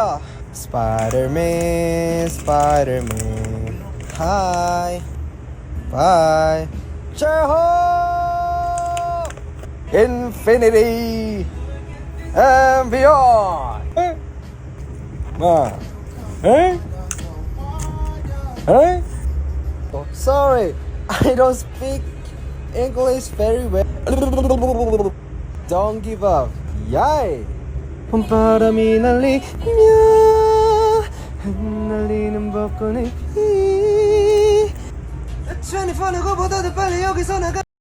Yeah. Spider-Man, Spider-Man. Hi. Bye. Cheho! Infinity and beyond. Hey? Hey? Oh, sorry, I don't speak English very well. Don't give up. Yay! 봄바람이 날리며 흩날리는 벚꽃의 피 24 누구보다도 빨리 여기서 나가